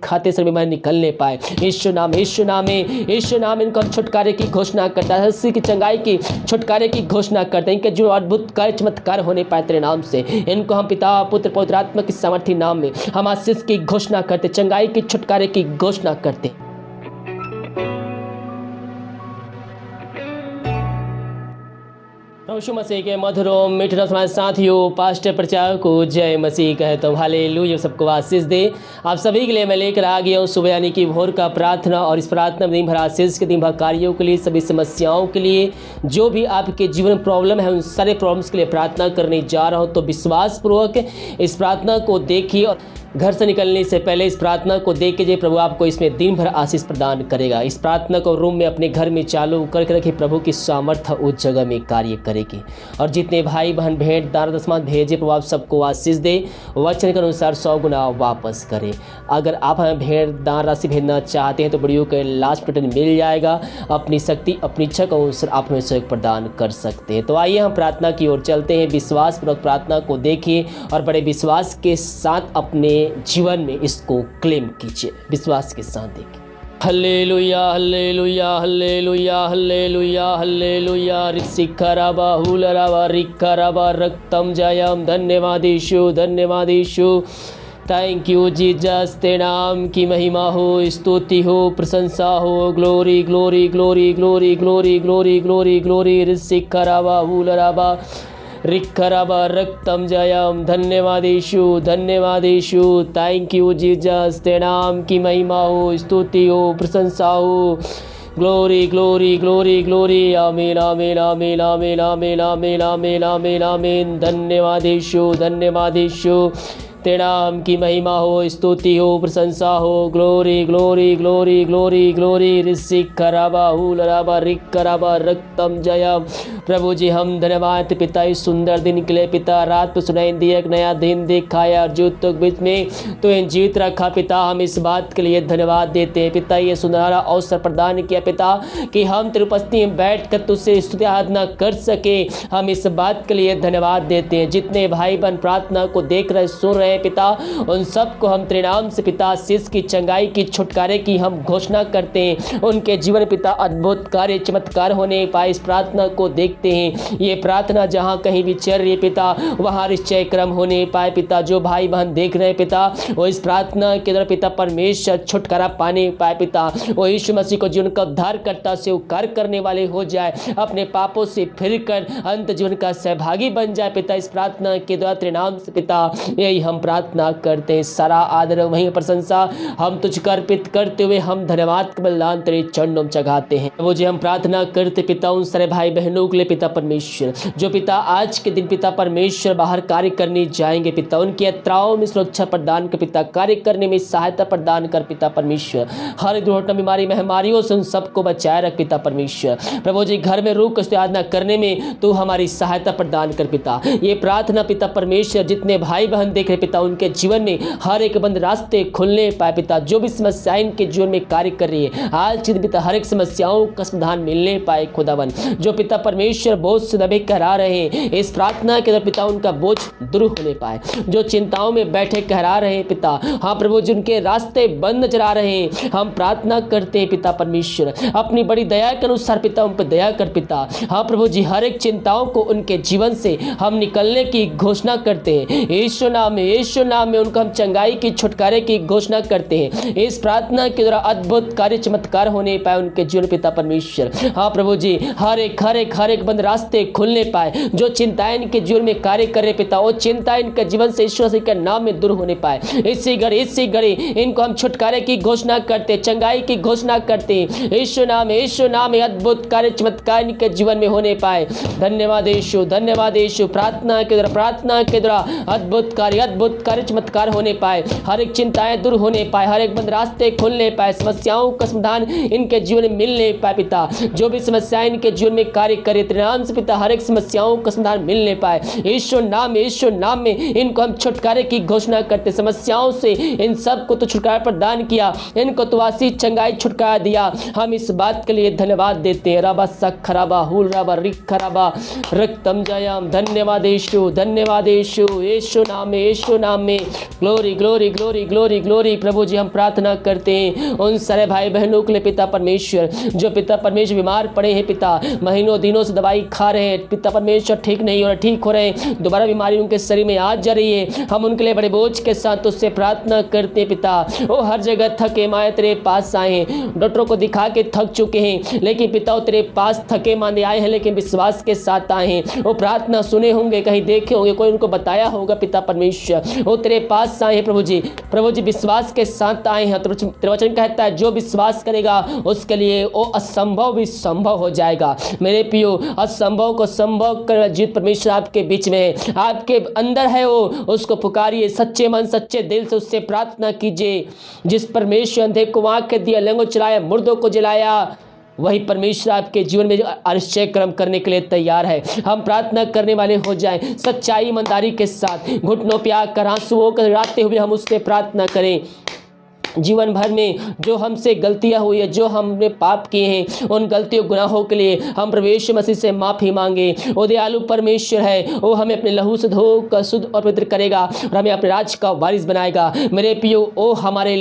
खाते से बीमारी निकलने पाए। यीशु नाम में इनको हम छुटकारे की घोषणा करता है, हंसी की चंगाई की छुटकारे की घोषणा करते हैं। इनके जो अद्भुत कार्य चमत्कार होने पाए तेरे नाम से, इनको हम पिता पुत्र पवित्र आत्मा की सामर्थ्य नाम में हम आशीष की घोषणा करते, चंगाई की छुटकारे की घोषणा करते। यीशु मसीह के मधुर मीठे हमारे साथियों, पास्टर प्रचारक को जय मसीह कहता हूँ। हालेलुया, सबको आशीष दे। आप सभी के लिए मैं लेकर आ गया हूँ सुबह यानी कि भोर का प्रार्थना, और इस प्रार्थना में दिन भर आशीष के, दिन भर कार्यों के लिए, सभी समस्याओं के लिए, जो भी आपके जीवन में प्रॉब्लम है उन सारे प्रॉब्लम्स के लिए प्रार्थना करने जा रहा हूँ। तो विश्वासपूर्वक इस प्रार्थना को देखिए और घर से निकलने से पहले इस प्रार्थना को देख के प्रभु आपको इसमें दिन भर आशीष प्रदान करेगा। इस प्रार्थना को रूम में अपने घर में चालू करके रखिए, प्रभु की सामर्थ्य उस जगह में कार्य करेगी। और जितने भाई बहन भेंट दान दशमांश भेजे, प्रभु आप सबको आशीष दे, वचन के अनुसार 100 गुना वापस करे। अगर आप हमें भेंट दान राशि भेजना चाहते हैं तो वीडियो के लास्ट बटन मिल जाएगा। अपनी शक्ति अपनी इच्छा के अनुसार आप हमें सहयोग प्रदान कर सकते हैं। तो आइए हम प्रार्थना की ओर चलते हैं। विश्वासपूर्वक प्रार्थना को देखिए और बड़े विश्वास के साथ अपने जीवन में इसको क्लेम कीजिए, विश्वास के साथ देखिए। Hallelujah hallelujah hallelujah hallelujah hallelujah रिसिखराबा हुलराबा रिखराबा रक्तम जयम। धन्यवाद यीशु, धन्यवाद यीशु। थैंक यू जीसस, तेरे नाम की महिमा हो, स्तुति हो, प्रशंसा हो। Glory glory glory glory glory glory glory glory रिसिखराबा हुलराबा रिखराबा रक्तम जयम। धन्यवाद यीशु, धन्यवाद यीशु। थैंक यू जीसस, तेरे नाम की महिमा हो, स्तुति हो, प्रशंसा हो। Glory glory glory glory. आमीन आमीन आमीन आमीन आमीन आमीन आमीन आमीन आमीन। धन्यवाद यीशु, धन्यवाद यीशु। तेरे नाम की महिमा हो, स्तुति हो, प्रशंसा हो। Glory glory glory glory glory रिसिखराबा हुलराबा रिखराबा रक्तम जयम। प्रभु जी हम धन्यवाद पिता इस सुंदर दिन के लिए। पिता रात को सुनाई दिया, एक नया दिन दिखाया और जो तो बीच में तो इन जीवित रखा। पिता हम इस बात के लिए धन्यवाद देते हैं। पिता ये सुनहरा अवसर प्रदान किया पिता कि हम तेरी उपस्थिति में बैठ कर तुझसे स्तुति आराधना कर सके। हम इस बात के लिए धन्यवाद देते हैं। जितने भाई बहन प्रार्थना को देख रहे सुन रहे पिता, उन सबको हम तेरे नाम से पिता आशीष की, चंगाई की, छुटकारे की हम घोषणा करते हैं। उनके जीवन पिता अद्भुत कार्य चमत्कार होने पाए, इस प्रार्थना को देखते हैं। ये प्रार्थना जहाँ कहीं भी चल रही है पिता, वहाँ निश्चय क्रम होने पाए पिता। जो भाई बहन देख रहे हैं पिता, वो इस प्रार्थना के द्वारा पिता परमेश्वर छुटकारा पाने पाए पिता। वो यीशु मसीह को जीवन का उद्धारकर्ता से उद्धार करने वाले हो जाए, अपने पापों से फिर कर अंत जीवन का सहभागी बन जाए पिता। इस प्रार्थना के द्वारा तेरे नाम से पिता यही हम प्रार्थना करते हैं। सारा आदर वहीं प्रशंसा हम तुझको अर्पित करते हुए हम धन्यवाद के बलिदान तेरे चरणों में चढ़ाते हैं। वो जी हम प्रार्थना करते पिता उन सारे भाई बहनों के लिए पिता परमेश्वर, जो पिता आज के दिन पिता परमेश्वर बाहर कार्य करने जाएंगे पिता, उनकी यात्राओं में सुरक्षा प्रदान कर पिता, कार्य करने में सहायता प्रदान कर पिता परमेश्वर। हर दुर्घटना बीमारी महामारियों से उन सबको बचाए रख पिता परमेश्वर। प्रभु जी घर में रुक आराधना करने में तू हमारी सहायता प्रदान कर पिता। ये प्रार्थना पिता परमेश्वर जितने भाई बहन देख रहे पिता, उनके जीवन में हर एक बंद रास्ते खुलने पाए पिता। जो भी समस्याएं इनके जीवन में कार्य कर रही है आज पिता, हर एक समस्याओं का समाधान मिलने पाए खुदावन। जो पिता परमेश्वर बोझ से दबे कहरा रहे हैं, इस प्रार्थना के द्वारा पिता उनका बोझ दूर होने पाए। जो चिंताओं में बैठे कहरा रहे हैं पिता, हाँ प्रभु जिनके रास्ते बंद नजर आ रहे हैं, हम प्रार्थना करते हैं पिता परमेश्वर अपनी बड़ी दया के अनुसार पिता उन पर दया कर पिता। हाँ प्रभु जी हर एक चिंताओं को उनके जीवन से हम निकलने की घोषणा करते हैं। यीशु नाम में उनको हम चंगाई की, छुटकारे की घोषणा करते हैं। इस प्रार्थना के द्वारा अद्भुत कार्य चमत्कार होने पाए उनके जीवन पिता परमेश्वर। हाँ प्रभु जी हर एक बंद रास्ते खुलने पाए। जो चिंताएं इनके जीवन में कार्य कर रहे पिता, वो चिंता इनके जीवन से ईश्वर मसीह के नाम में दूर होने पाए। इसी घड़ी इनको हम छुटकारे की घोषणा करते, चंगाई की घोषणा करते हैं। यीशु नाम में अद्भुत कार्य चमत्कार इनके जीवन में होने पाए। धन्यवाद यीशु, धन्यवाद यीशु। प्रार्थना के द्वारा अद्भुत कार्य चमत्कार होने पाए। हर एक चिंताएं दूर होने पाए, हर एक बंद रास्ते खुलने पाए, समस्याओं का समाधान इनके जीवन में मिलने पाए पिता। जो भी समस्याएं इनके जीवन में कार्य करे तेरे नाम से पिता, हर एक समस्याओं का समाधान मिलने पाए। यीशु नाम में इनको हम छुटकारे की घोषणा करते। समस्याओं से इन सब को तो छुटकारा प्रदान किया, इनको तो आशीष चंगाई छुटकारा दिया। हम इस बात के लिए धन्यवाद देते हैं। रबा सखराबा हुल रबा रिखराबा रक्तम जयम। धन्यवाद यीशु, धन्यवाद यीशु। यीशु नाम यीशु नाम में। Glory glory glory glory glory. प्रभु जी हम प्रार्थना करते हैं उन सारे भाई बहनों के लिए पिता परमेश्वर, जो पिता परमेश्वर बीमार पड़े हैं पिता, महीनों दिनों से दवाई खा रहे हैं पिता परमेश्वर, ठीक नहीं हो रहा, ठीक हो रहे हैं, दोबारा बीमारी उनके शरीर में आ जा रही है। हम उनके लिए बड़े बोझ के साथ उससे प्रार्थना करते हैं पिता। वो हर जगह थके माए तेरे पास आए हैं, डॉक्टरों को दिखा के थक चुके हैं, लेकिन पिता वो तेरे पास थके मांदे आए हैं, लेकिन विश्वास के साथ आए हैं। वो प्रार्थना सुने होंगे, कहीं देखे होंगे, कोई उनको बताया होगा पिता परमेश्वर, वो तेरे पास आए हैं प्रभु जी विश्वास के साथ आए हैं। तेरा वचन कहता है जो विश्वास करेगा उसके लिए वो असंभव भी संभव हो जाएगा। मेरे पियो, असंभव को संभव कर जीत परमेश्वर आपके बीच में है, आपके अंदर है, वो उसको पुकारिए सच्चे मन सच्चे दिल से, उससे प्रार्थना कीजिए। जिस परमेश्वर अंधे को आंखें दिया, लंगों चलाया, मुर्दों को जलाया, वही परमेश्वर आपके जीवन में आश्चर्य कर्म करने के लिए तैयार है। हम प्रार्थना करने वाले हो जाएं, सच्चाई ईमानदारी के साथ, घुटनों पे आकर आंसुओं को गिराते हुए हम उससे प्रार्थना करें। जीवन भर में जो हमसे गलतियां हुई है, जो हमने पाप किए हैं, उन गलतियों गुनाहों के लिए हम प्रभु यीशु मसीह से माफ़ी मांगे। वो दयालु परमेश्वर है, वो हमें अपने लहू से धोकर शुद्ध और पवित्र करेगा और हमें अपने राज का वारिस बनाएगा। मेरे पियो, वो हमारे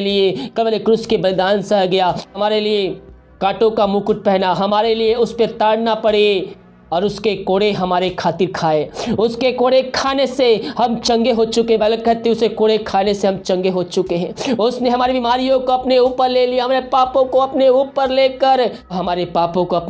लिए कमल क्रूस के बलिदान सह गया, हमारे लिए कांटों का मुकुट पहना, हमारे लिए उस पर ताड़ना पड़े और उसके कोड़े हमारे खातिर खाए। उसके कोड़े खाने से हम चंगे हो चुके, बालक कहते उसे कोड़े खाने से हम चंगे हो चुके हैं। उसने हमारी बीमारियों को अपने ऊपर ले लिया, हमारे पापों को अपने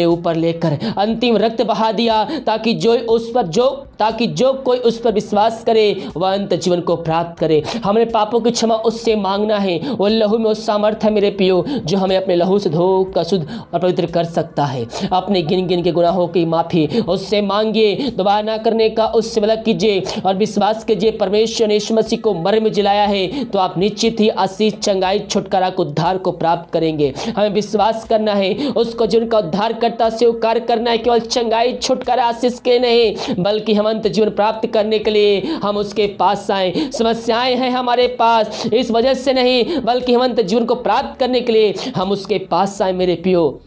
ऊपर लेकर अंतिम रक्त बहा दिया, ताकि जो कोई उस पर विश्वास करे वह अंत जीवन को प्राप्त करे। हमारे पापों की क्षमा उससे मांगना है। वो लहू में वो सामर्थ्य है मेरे पियो, जो हमें अपने लहू से धोकर शुद्ध और पवित्र कर सकता है। अपने गिन गिन के गुनाहों की माफी उससे मांगिए, दोबारा ना करने का उससे वादा कीजिए और विश्वास कीजिए परमेश्वर ने यीशु मसीह को मरे में जिलाया है, तो आप निश्चित ही आशीष, चंगाई, छुटकारा को, उद्धार को प्राप्त करेंगे। हमें विश्वास करना है, उसको जिनका उद्धार करता स्वीकार करना है, केवल चंगाई, छुटकारा, आशीष के नहीं, बल्कि हम अंत जीवन प्राप्त करने के लिए हम उसके पास आए। समस्याएं हैं हमारे पास, इस वजह से नहीं, बल्कि हम अंत जीवन को प्राप्त करने के लिए हम उसके पास आए। मेरे पियो,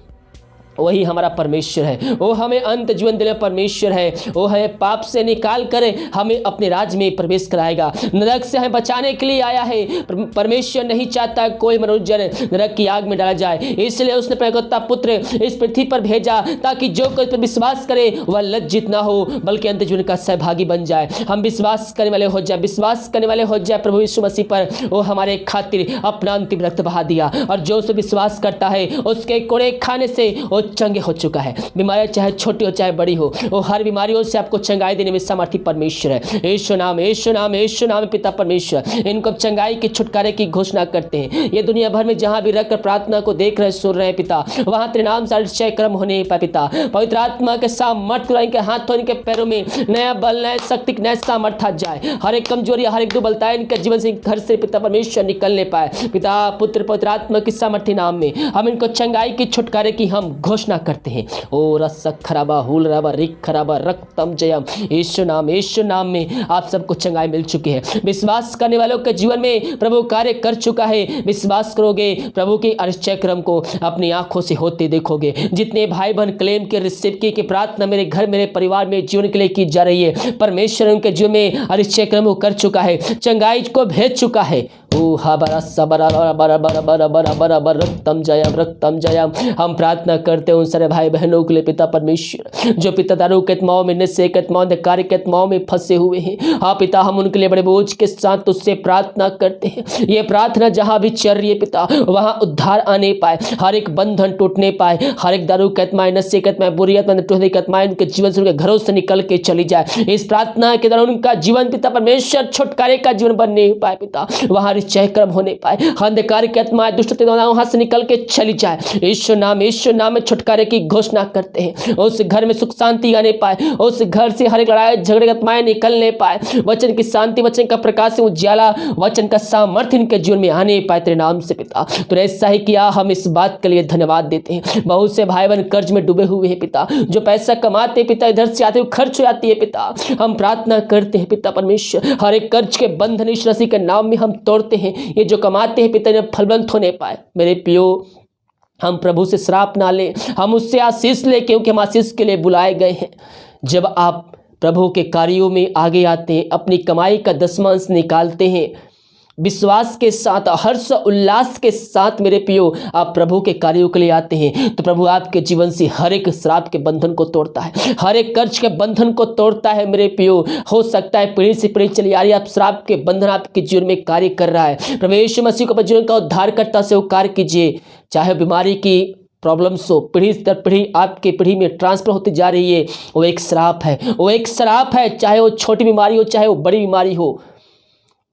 वही हमारा परमेश्वर है, वो हमें अंत जीवन देने परमेश्वर है। वो हमें पाप से निकाल कर हमें अपने राज्य में प्रवेश कराएगा। नरक से हमें बचाने के लिए आया है। परमेश्वर नहीं चाहता कोई मनुष्य नरक की आग में डाला जाए, इसलिए उसने अपने एकलौता पुत्र इस पृथ्वी पर भेजा, ताकि जो कोई पर विश्वास करे वह लज्जित ना हो, बल्कि अंत जीवन का सहभागी बन जाए। हम विश्वास करने वाले हो जाए प्रभु यीशु मसीह पर। वो हमारे खातिर अपना अंतिम रक्त बहा दिया, और जो उस पर विश्वास करता है उसके कोड़े खाने से चंगे हो चुका है। बीमारियां चाहे छोटी हो चाहे बड़ी हो, वो हर बीमारियों से आपको चंगाई देने में सामर्थ्य परमेश्वर है। यीशु नाम पिता परमेश्वर, इनको चंगाई के छुटकारे की घोषणा करते हैं। ये दुनिया भर में जहां भी रखकर प्रार्थना को देख रहे सुन रहे हैं पिता, वहां तेरे नाम से आश्चर्य कर्म होने पाए पिता। पवित्र आत्मा के सामर्थ्य इनके हाथों, इनके पैरों में नया बल, नया शक्ति, नया सामर्थ्य आ जाए। हर एक कमजोरी, हर एक दुर्बलता इनके जीवन से, घर से पिता परमेश्वर निकलने पाए। पिता, पुत्र, पवित्र आत्मा की सामर्थ्य नाम में हम इनको चंगाई की छुटकारे की हम घोषणा करते हैं। ओ रस खराबा हुल रबा रिक खराबा रक्तम जयम। यीशु नाम में आप सबको चंगाई मिल चुकी है। विश्वास करने वालों के जीवन में प्रभु कार्य कर चुका है। विश्वास करोगे, प्रभु के आश्चर्य क्रम को अपनी आंखों से होते देखोगे। जितने भाई बहन क्लेम के रिसीव की प्रार्थना मेरे घर, मेरे परिवार में जीवन के लिए की जा रही है, परमेश्वर उनके जीवन में आश्चर्य क्रम को कर चुका है, चंगाई को भेज चुका है। रक्तम जयम। हम प्रार्थना करते हैं उन सारे भाई बहनों के लिए पिता परमेश्वर, जो पिता दारू के आत्माओं में, नशे के आत्माओं, अंधकार के आत्माओं में फंसे हुए हैं। हाँ पिता, हम उनके लिए बड़े बोझ के साथ उससे प्रार्थना करते हैं। ये प्रार्थना जहां भी चल रही है पिता, वहां उद्धार आने पाए, हर एक बंधन टूटने पाए, हर एक दारू के आत्माएं, नशे के आत्माएं, बुरी आत्माएं उनके जीवन से, उनके घरों से निकल के चली जाए। इस प्रार्थना के दौरान उनका जीवन पिता परमेश्वर छुटकारे का जीवन बनने पाए पिता, वहां निश्चय कर्म होने पाए। अंधकार की आत्माएं, दुष्ट वहां से निकल के चली जाए। यीशु नाम में छुटकारे की घोषणा करते हैं। उस घर में सुख शांति आने पाए, उस घर से हर एक लड़ाई झगड़े की आत्माएं निकलने पाए। वचन की शांति, वचन का प्रकाश, उज्याला, वचन का सामर्थ्य इनके जीवन में आने पाए तेरे नाम से पिता। तो ऐसा ही किया, हम इस बात के लिए धन्यवाद देते हैं। बहुत से भाई बहन कर्ज में डूबे हुए हैं पिता, जो पैसा कमाते पिता, इधर से आते हुए खर्च हो जाती है पिता। हम प्रार्थना करते हैं पिता परमेश्वर, हर एक कर्ज के बंधन यीशु मसीह के नाम में हम तोड़ते हैं। ये जो कमाते हैं पिता, इन्हें फलवंत होने पाए। मेरे पियो, हम प्रभु से श्राप ना ले, हम उससे आशीष ले, क्योंकि हम आशीष के लिए बुलाए गए हैं। जब आप प्रभु के कार्यों में आगे आते हैं, अपनी कमाई का 10वां निकालते हैं, विश्वास के साथ, हर्ष उल्लास के साथ मेरे पियो आप प्रभु के कार्यों के लिए आते हैं, तो प्रभु आपके जीवन से हर एक श्राप के बंधन को तोड़ता है, हर एक कर्ज के बंधन को तोड़ता है मेरे पियो। हो सकता है पीढ़ी से पीढ़ी चली आ रही आप श्राप के बंधन आपके जीवन में कार्य कर रहा है, प्रभु यीशु मसीह को अपने जीवन का उद्धारकर्ता से वो कार्य कीजिए। चाहे बीमारी की प्रॉब्लम्स हो, पीढ़ी दर पीढ़ी आपके पीढ़ी में ट्रांसफर होती जा रही है, वो एक श्राप है, वो एक श्राप है। चाहे वो छोटी बीमारी हो, चाहे वो बड़ी बीमारी हो,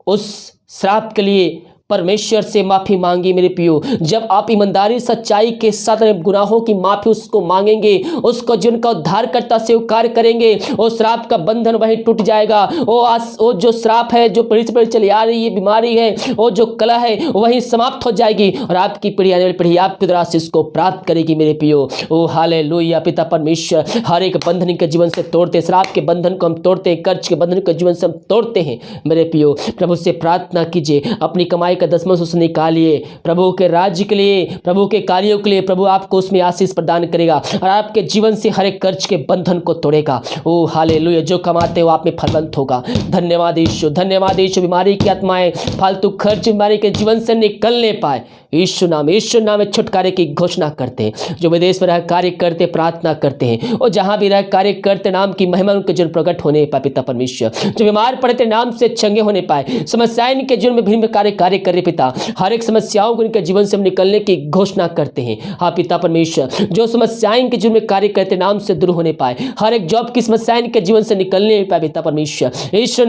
उस श्राप के लिए परमेश्वर से माफ़ी मांगी मेरे पियो। जब आप ईमानदारी सच्चाई के साथ अपने गुनाहों की माफ़ी उसको मांगेंगे, उसको जीवन का उद्धारकर्ता से स्वीकार करेंगे, वो श्राप का बंधन वहीं टूट जाएगा। वो जो श्राप है, जो पीढ़ी से पीढ़ी चली आ रही है बीमारी है, वो जो कला है वहीं समाप्त हो जाएगी और आपकी पीढ़ी, आने वाली पीढ़ी आपकी द्वारा से इसको प्राप्त करेगी मेरे पियो। ओ हालेलुया। पिता परमेश्वर हर एक बंधन के जीवन से तोड़ते, श्राप के बंधन को हम तोड़ते हैं, कर्ज के बंधन के जीवन से हम तोड़ते हैं मेरे पियो। प्रभु से प्रार्थना कीजिए, अपनी कमाई का 10वां उससे निकालिए, प्रभु के राज्य के लिए, प्रभु के कार्यों के लिए प्रभु आपको उसमें आशीष प्रदान करेगा और आपके जीवन से हर एक कर्ज के बंधन को तोड़ेगा। ओ हालेलुया। जो कमाते हो आप में फलवंत होगा। धन्यवाद यीशु, धन्यवाद यीशु। बीमारी की आत्माएं, फालतू खर्च बीमारी के जीवन से निकलने पाए, यीशु नाम में छुटकारे की घोषणा करते हैं। जो विदेश में रह कार्य करते, प्रार्थना करते हैं, और जहां भी रह कार्य करते, नाम की महिमा उनके जीवन प्रकट होने पाए पिता परमेश्वर। जो बीमार पड़ते नाम से चंगे होने पाए, समस्याएं इनके जीवन में भिन्न कार्य करे पिता। हर एक समस्याओं को इनके जीवन से हम निकलने की घोषणा करते हैं। हाँ पिता परमेश्वर, जो समस्याएं इनके जीवन में कार्य करते नाम से दूर होने पाए, हर एक जॉब की समस्याएं इनके जीवन से निकलने पाए पिता परमेश्वर। यीशु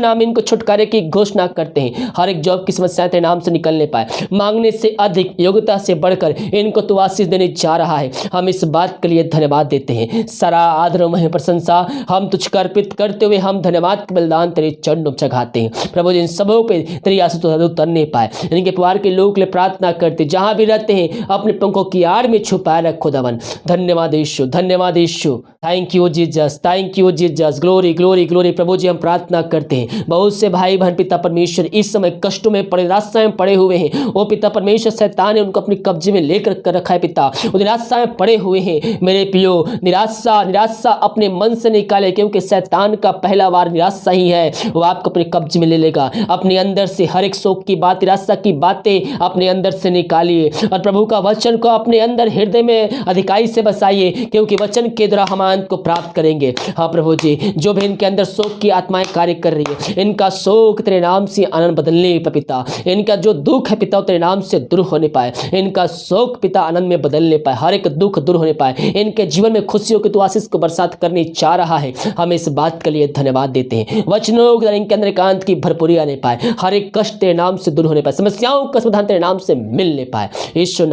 नाम इनको छुटकारे की घोषणा करते हैं। हर एक जॉब की समस्याएं तेरे नाम से निकलने पाए, मांगने से अधिक, योग्यता से बढ़कर इनको तो आशीष देने जा रहा है। हम इस बात के लिए धन्यवाद देते हैं। सारा आदर और प्रशंसा हम तुझ को अर्पित करते हुए हम धन्यवाद के बलिदान तेरे चरणों में चढ़ाते हैं। प्रभु इन सबों पे तेरी आशीष उतरने पाए। इनके परिवार के लोग के लिए प्रार्थना करते, जहां भी रहते हैं अपने पंखों की आड़ में छुपाए रखो दवन। धन्यवाद यीशु, धन्यवाद Yeshu. Thank you Jesus, thank you Jesus. Glory glory glory. प्रभु जी हम प्रार्थना करते हैं, बहुत से भाई बहन पिता परमेश्वर इस समय कष्टों में पड़े, निराशा में पड़े हुए हैं। वो पिता परमेश्वर शैतान ने उनको अपने कब्जे में लेकर रखा है पिता, वो निराशा में पड़े हुए हैं मेरे पियो। निराशा अपने मन से निकाले, क्योंकि शैतान का पहला वार निराशा ही है। वो आपको अपने कब्जे में ले लेगा। अपने अंदर से हर एक शोक की बात, निराशा की बातें अपने अंदर से निकालिए और प्रभु का वचन को अपने अंदर हृदय में अधिकाई से बसाइए, क्योंकि वचन के द्वारा हम आनंद को प्राप्त करेंगे। हाँ प्रभु जी, जो भी इनके अंदर शोक की आत्माएं कार्य कर रही है, इनका शोक तेरे नाम से आनंद बदलने पे पिता, इनका जो दुख है पिता तेरे नाम से दूर होने पाए, इनका शोक पिता आनंद में बदलने पाए, हर एक दुख दूर होने पाए, इनके जीवन में खुशियों की तू आशीष को बरसात करने चाह रहा है। हम इस बात के लिए धन्यवाद देते हैं। वचनों के द्वारा इनके अंदर एकांत की भरपूरी आने पाए, हर एक कष्ट तेरे नाम से दूर होने पाए, समस्याओं का समाधान तेरे नाम से मिलने पाए। यीशु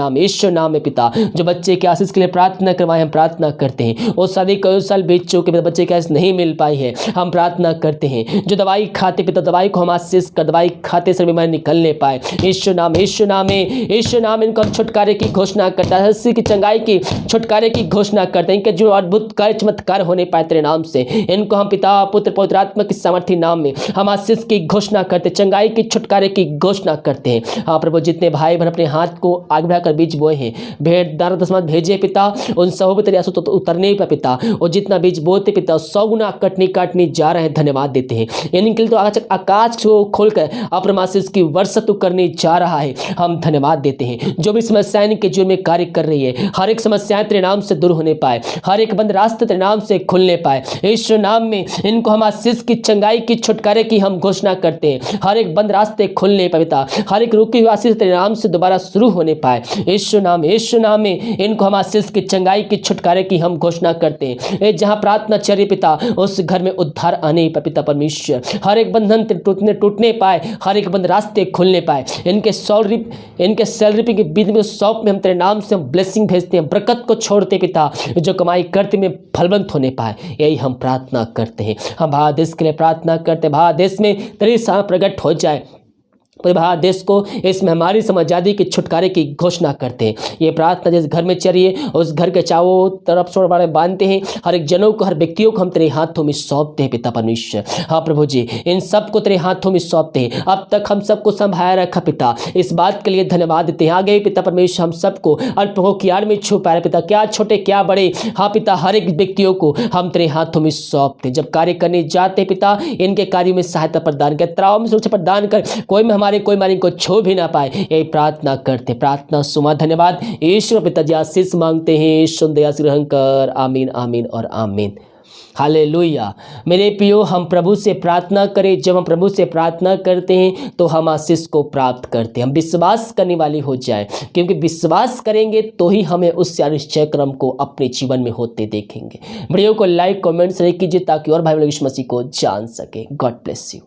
नाम में पिता, जो बच्चे के आशीष के लिए प्रार्थना करवाए हम प्रार्थना करते हैं। वो शादी कई साल बीत चुके बच्चे की आशीष नहीं मिल पाई है, हम प्रार्थना करते हैं। जो दवाई खाते पिता, दवाई को हम आशीष कर, दवाई खाते से बीमारी निकलने पाए। यीशु नाम इनको हम छुटकारे की घोषणा करता है, हंसी की चंगाई की छुटकारे की घोषणा करते हैं। इनके जो अद्भुत कार्य चमत्कार होने पाए तेरे नाम से, इनको हम पिता पुत्र पवित्र आत्मा की सामर्थ्य नाम में हम आशीष की घोषणा करते, चंगाई की छुटकारे की घोषणा करते हैं। हाँ प्रभु, जितने भाई बहन अपने हाथ को आगे बढ़ाकर बीज बोए हैं, भेंट दान दशमांश भेजे पिता, उन सब तेरे आंसू उतरने पर पिता, और जितना बीज बोते पिता 100 गुना काटने जा रहे हैं। धन्यवाद देते हैं। इनके लिए तो आकाश को खोलकर अपने आशीष की वर्षा तू करने जा रहा है। हम धन्यवाद देते हैं। जो भी समस्याएं इनके जीवन में कार्य कर रही है, हर एक समस्याएं तेरे नाम से दूर होने पाए, हर एक बंद रास्ते तेरे नाम से खुलने पाए। यीशु नाम में इनको हम आशीष की चंगाई की छुटकारे की हम घोषणा करते हैं। हर एक बंद रास्ते खुलने पाए पिता, हर एक रुकी हुई आशीष तेरे नाम से दोबारा शुरू होने पाए। यीशु नाम में इनको हम आशीष की चंगाई की छुटकारे की हम घोषणा करते हैं। जहां प्रार्थना चले पिता, उस घर में उद्धार आने पर पिता परमेश्वर, हर एक बंधन टूटने पाए, हर एक बंद रास्ते खुलने पाए। इनके सैलरी के बीच में शॉप में हम तेरे नाम से हम ब्लेसिंग भेजते हैं, बरकत को छोड़ते पिता, जो कमाई करते में फलवंत होने पाए। यही हम प्रार्थना करते हैं। हम भारत देश के लिए प्रार्थना करते, भारत देश में तेरी सामर्थ प्रकट हो जाए। भारत देश को इस महामारी से आजादी के छुटकारे की घोषणा करते हैं। ये प्रार्थना जिस घर में चलिए उस घर के चारों तरफ छोड़ बाड़े बांधते हैं, हर एक जनों को, हर व्यक्तियों को हम तेरे हाथों में सौंपते हैं पिता परमेश्वर। हाँ प्रभु जी, इन सबको तेरे हाथों में सौंपते हैं। अब तक हम सबको संभाया रखा पिता, इस बात के लिए धन्यवाद देते हैं। आगे पिता परमेश्वर हम सबको अल्पों की आड़ में छुपा रहे पिता, क्या छोटे क्या बड़े, हाँ पिता हर एक व्यक्तियों को हम तेरे हाथों में सौंपते। जब कार्य करने जाते पिता, इनके कार्यों में सहायता प्रदान कर, त्राव में सुरक्षा प्रदान कर, कोई हमारे को छू भी ना पाए, यही प्रार्थना करते। प्रार्थना सुमा धन्यवाद ईश्वर पिता जी, आशीष मांगते हैं, सुन दया ग्रहण कर। आमीन आमीन और आमीन। हालेलुया। मेरे प्रियो, हम प्रभु से प्रार्थना करें। जब हम प्रभु से प्रार्थना करते हैं तो हम आशीष को प्राप्त करते हैं। हम विश्वास करने वाले हो जाएं, क्योंकि विश्वास करेंगे तो ही हमें उस निश्चय क्रम को अपने जीवन में होते देखेंगे। वीडियो को लाइक कमेंट शेयर कीजिए ताकि और भाई लोग यीशु मसीह को जान सके। God bless you.